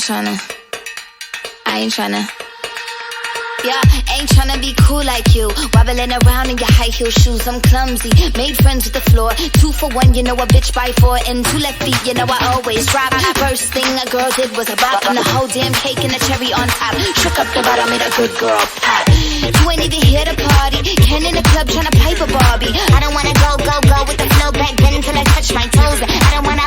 tryna. Yeah, ain't tryna be cool like you. Wobbling around in your high heel shoes, I'm clumsy. Made friends with the floor. 2 for 1, you know a bitch by 4. And 2 left feet, you know I always drop. First thing a girl did was a bop. And the whole damn cake and the cherry on top. Shook up the bottom, made a good girl pop. You ain't even here to party. Ken in the club tryna pipe a Barbie. I don't wanna go with the flow back then until I touch my toes. I don't wanna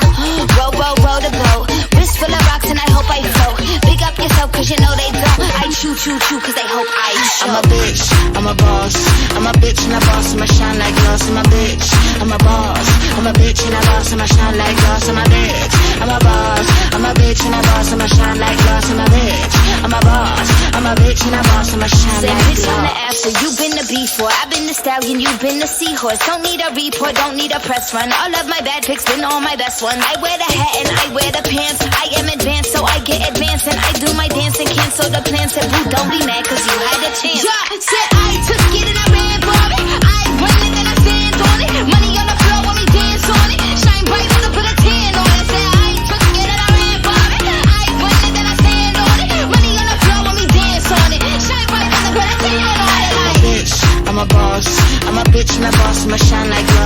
roll the boat. Wrist full of rocks and I hope I float. Big up yourself cause you know they don't. I chew cause they hope I show. I'm a bitch, I'm a boss. I'm a bitch and a boss, I'ma shine like gloss. I'm a bitch, I'm a boss. I'm a bitch and a boss, I'ma shine like gloss. I'm a bitch, I'm a boss. I'm a bitch and a boss, I'ma shine like gloss. I'm a bitch, I'm a boss. I'm a bitch and a boss, I'ma shine like gloss. Bitch on the after, you been the B4. I've been the stallion, you been the seahorse. Don't need a report, don't need a press run. All of my bad pics been all my best ones. I wear the hat and I wear the pants. I am advanced, so I get advanced. And I do my dance and cancel the plans. Said boo, don't be mad cause you had a chance. Yeah, said I took it and I ran for it. I run it and I stand on it. Money on the floor when we dance on it. Shine bright when I put a tan on it. Said I took it and I ran for it. I run it and I stand on it. Money on the floor when we dance on it. Shine bright when I put a tan on it. I'm a bitch, I'm a boss. I'm a bitch and a boss, I'ma shine like gloss.